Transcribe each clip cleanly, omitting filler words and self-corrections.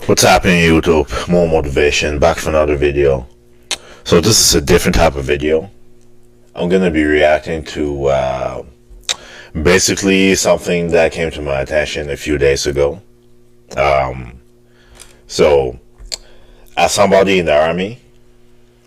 What's happening, YouTube? More motivation, back for another video. So this is a different type of video. I'm gonna be reacting to basically something that came to my attention a few days ago. So as somebody in the army,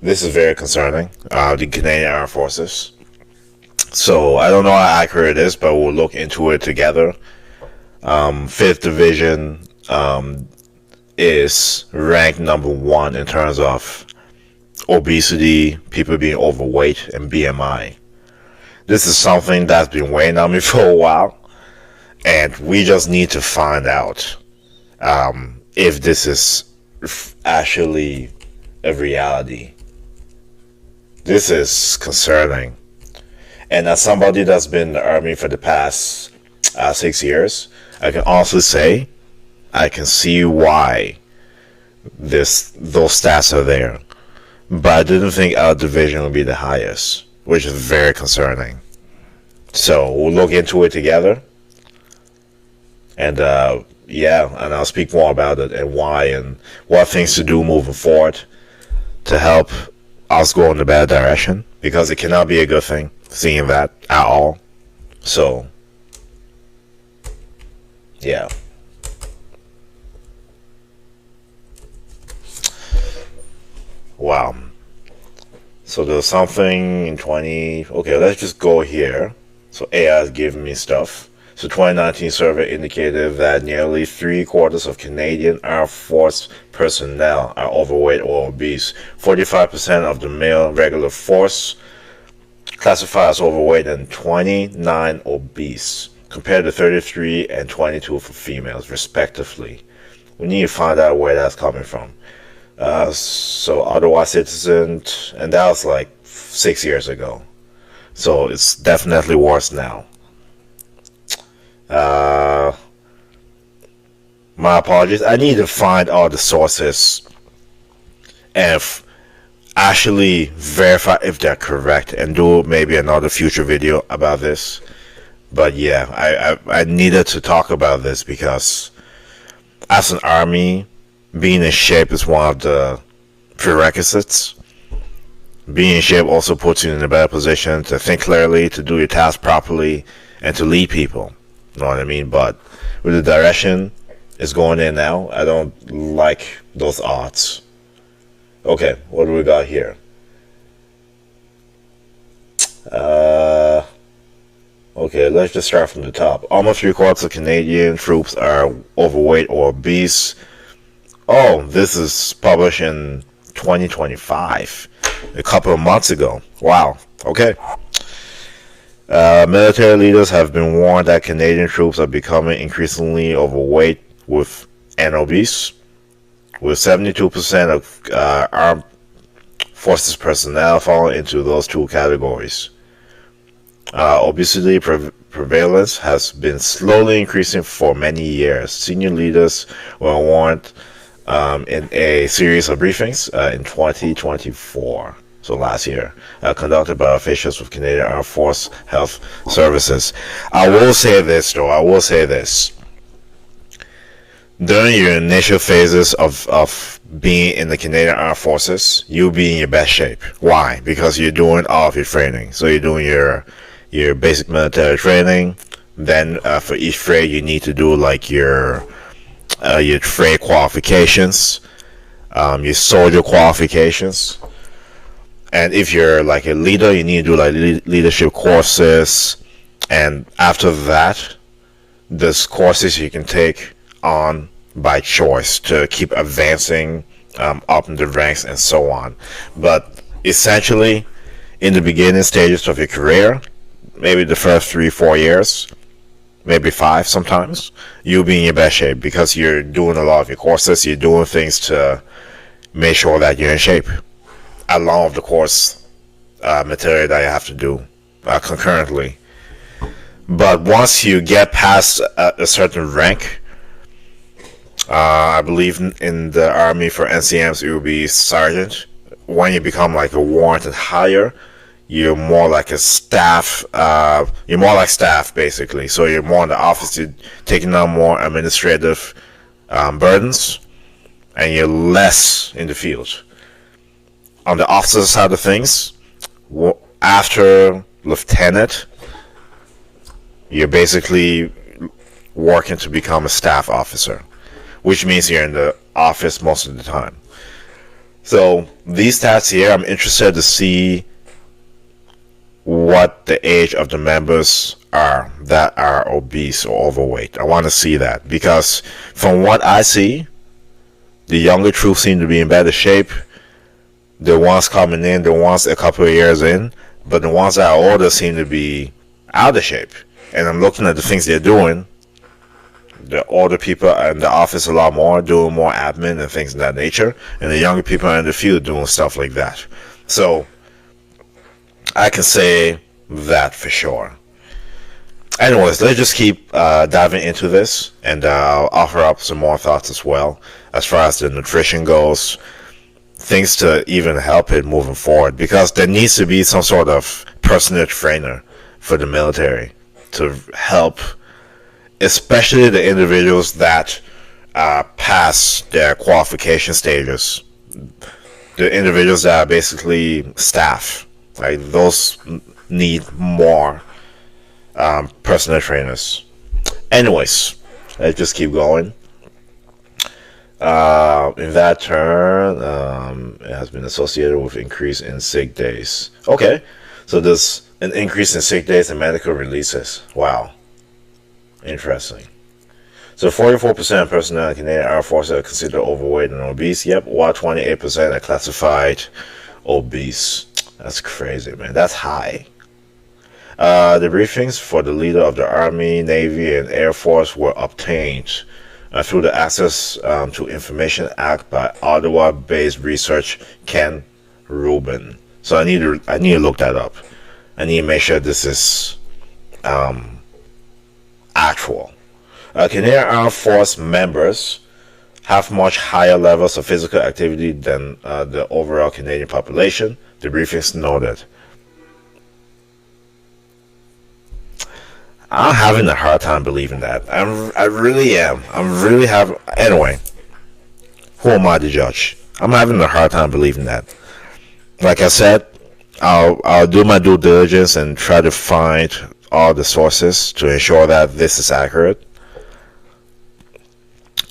this is very concerning. The Canadian Armed Forces. So I don't know how accurate it is, but we'll look into it together. 5th Division is ranked number 1 in terms of obesity, people being overweight, and BMI. This is something that's been weighing on me for a while, and we just need to find out if this is actually a reality. This is concerning. And as somebody that's been in the army for the past 6 years, I can also say I can see why those stats are there. But I didn't think our division would be the highest, which is very concerning. So we'll look into it together. And and I'll speak more about it and why and what things to do moving forward to help us go in the bad direction. Because it cannot be a good thing seeing that at all. So, yeah. Wow. So there's something in okay, let's just go here. So AI is giving me stuff. So 2019 survey indicated that nearly 3/4 of Canadian Armed Force personnel are overweight or obese. 45% of the male regular force classified as overweight and 29 obese, compared to 33 and 22 for females, respectively. We need to find out where that's coming from. So otherwise citizen, and that was like 6 years ago. So it's definitely worse now. My apologies. I need to find all the sources and actually verify if they're correct and do maybe another future video about this. But yeah, I needed to talk about this because as an army, being in shape is one of the prerequisites. Being in shape also puts you in a better position to think clearly, to do your task properly, and to lead people. You know what I mean? But with the direction it's going in now, I don't like those odds. Okay, what do we got here? Okay, let's just start from the top. Almost 3/4 of Canadian troops are overweight or obese. Oh, this is published in 2025, a couple of months ago. Wow. Okay. Military leaders have been warned that Canadian troops are becoming increasingly overweight and obese, with 72% of armed forces personnel falling into those two categories. Obesity prevalence has been slowly increasing for many years. Senior leaders were warned in a series of briefings in 2024, so last year, conducted by officials with Canadian Armed Force Health Services. I will say this. During your initial phases of being in the Canadian Armed Forces, you'll be in your best shape. Why? Because you're doing all of your training. So you're doing your basic military training. Then for each trade, you need to do like your trade qualifications, your soldier qualifications, and if you're like a leader, you need to do like leadership courses. And after that, there's courses you can take on by choice to keep advancing up in the ranks and so on. But essentially, in the beginning stages of your career, maybe the first 3-4 years, maybe 5 sometimes, you'll be in your best shape because you're doing a lot of your courses, you're doing things to make sure that you're in shape, along with the course material that you have to do concurrently. But once you get past a certain rank, I believe in the army for NCMs it will be sergeant. When you become like a warranted higher, you're more like a staff. You're more like staff basically. So you're more in the office. You're taking on more administrative burdens. and you're less in the field. On the officer side of things, after lieutenant, you're basically working to become a staff officer, which means you're in the office most of the time. So these stats here, I'm interested to see what the age of the members are that are obese or overweight. I want to see that, because from what I see, the younger troops seem to be in better shape. The ones coming in, the ones a couple of years in, but the ones that are older seem to be out of shape. And I'm looking at the things they're doing. The older people are in the office a lot more, doing more admin and things of that nature, and the younger people are in the field doing stuff like that. So I can say that for sure. Anyways, let's just keep diving into this, and I'll offer up some more thoughts as well as far as the nutrition goes, things to even help it moving forward, because there needs to be some sort of personal trainer for the military to help, especially the individuals that pass their qualification stages, the individuals that are basically staff. Like, those need more personal trainers. Anyways, let's just keep going. In that turn, it has been associated with increase in sick days. Okay, so there's an increase in sick days and medical releases. Wow, interesting. So 44% of personnel in the Canadian Air Force are considered overweight and obese. Yep, while 28% are classified obese. That's crazy, man. That's high. The briefings for the leader of the Army, Navy, and Air Force were obtained through the Access to Information Act by Ottawa-based research Ken Rubin. So I need to look that up. I need to make sure this is actual. Canadian Armed Force members have much higher levels of physical activity than the overall Canadian population, the briefings noted. I'm having a hard time believing that. I really am. I'm really having. Anyway, who am I to judge? I'm having a hard time believing that. Like I said, I'll do my due diligence and try to find all the sources to ensure that this is accurate.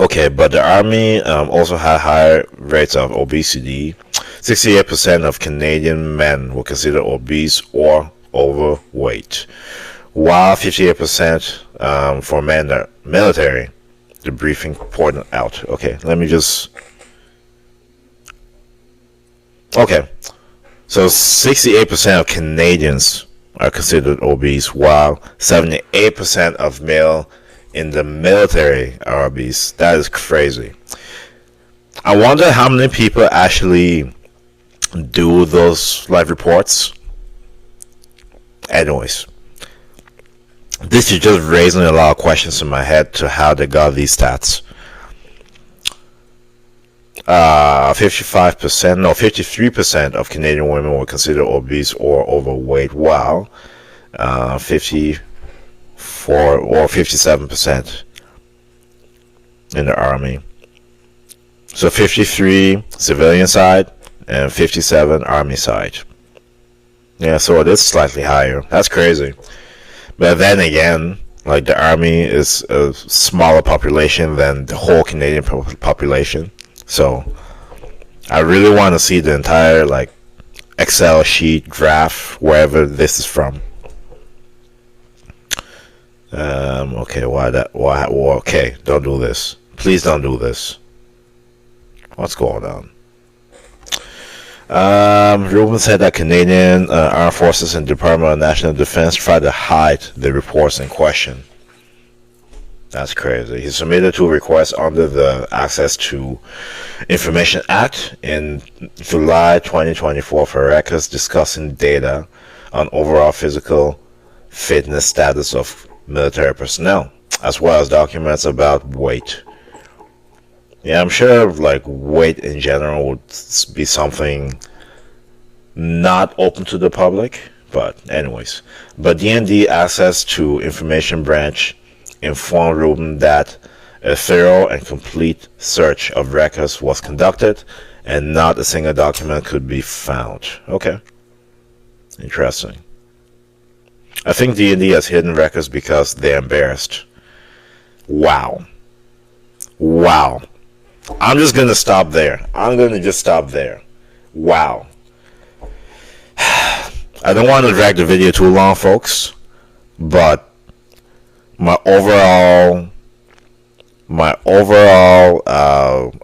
Okay, but the Army also had higher rates of obesity. 68% of Canadian men were considered obese or overweight, while 58% for men that are military, the briefing pointed out. Okay, let me just... Okay, so 68% of Canadians are considered obese, while 78% of male in the military are obese. That is crazy. I wonder how many people actually do those live reports. Anyways, this is just raising a lot of questions in my head to how they got these stats. 53% of Canadian women were considered obese or overweight, while 54 or 57% in the Army. So 53 civilian side and 57 Army side. Yeah, so it is slightly higher. That's crazy. But then again, like, the Army is a smaller population than the whole Canadian population. So I really want to see the entire, like, Excel sheet, graph, wherever this is from. Okay, okay, don't do this. Please don't do this. What's going on? Rubin said that Canadian Armed Forces and Department of National Defense tried to hide the reports in question. That's crazy. He submitted 2 requests under the Access to Information Act in July 2024 for records discussing data on overall physical fitness status of military personnel, as well as documents about weight. Yeah, I'm sure, like, weight in general would be something not open to the public, but anyways. But DND Access to Information Branch informed Rubin that A thorough and complete search of records was conducted, and not a single document could be found. Okay, interesting. I think D&D has hidden records because they're embarrassed. Wow. Wow. I'm just gonna stop there. I'm gonna just stop there. Wow. I don't want to drag the video too long, folks, but my overall,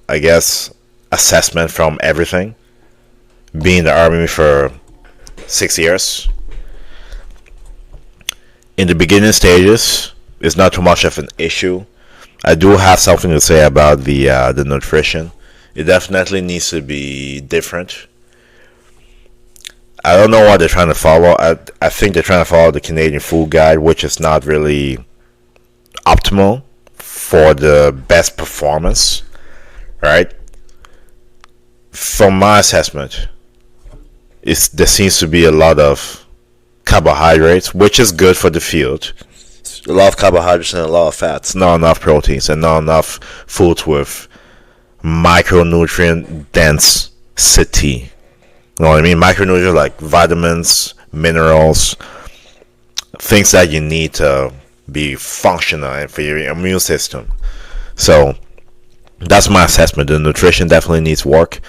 I guess, assessment from everything, being in the army for 6 years, in the beginning stages, it's not too much of an issue. I do have something to say about the nutrition. It definitely needs to be different. I don't know what they're trying to follow. I think they're trying to follow the Canadian Food Guide, which is not really optimal for the best performance, right? From my assessment, there seems to be a lot of carbohydrates, which is good for the field. A lot of carbohydrates and a lot of fats, not enough proteins, and not enough foods with micronutrient density. You know what I mean? Micronutrients like vitamins, minerals, things that you need to be functional and for your immune system. So that's my assessment. The nutrition definitely needs work.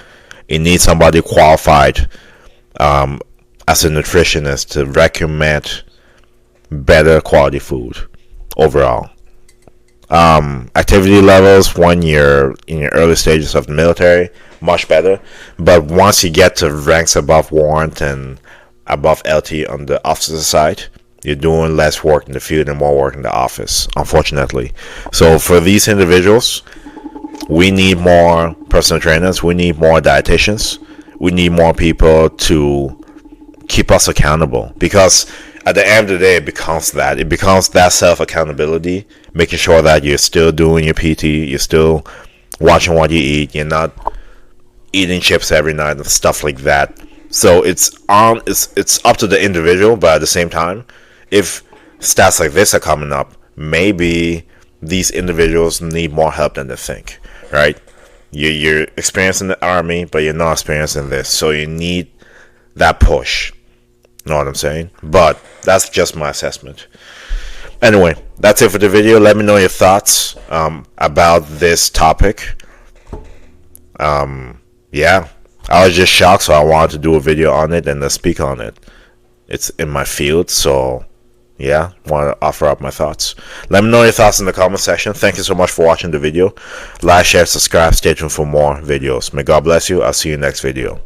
It needs somebody qualified as a nutritionist to recommend better quality food overall. Activity levels when you're in your early stages of the military, much better. But once you get to ranks above warrant and above LT on the officer side, you're doing less work in the field and more work in the office, unfortunately. So for these individuals, we need more personal trainers, we need more dietitians, we need more people to keep us accountable, because at the end of the day, it becomes that self-accountability, making sure that you're still doing your PT, you're still watching what you eat, you're not eating chips every night and stuff like that. So it's up to the individual, but at the same time, if stats like this are coming up, maybe these individuals need more help than they think, right? You're experiencing the army, but you're not experiencing this, so you need that push. Know what I'm saying? But that's just my assessment. Anyway, that's it for the video. Let me know your thoughts about this topic. Yeah, I was just shocked, so I wanted to do a video on it and speak on it. It's in my field, so yeah, want to offer up my thoughts. Let me know your thoughts in the comment section. Thank you so much for watching the video. Like, share, subscribe. Stay tuned for more videos. May God bless you. I'll see you next video.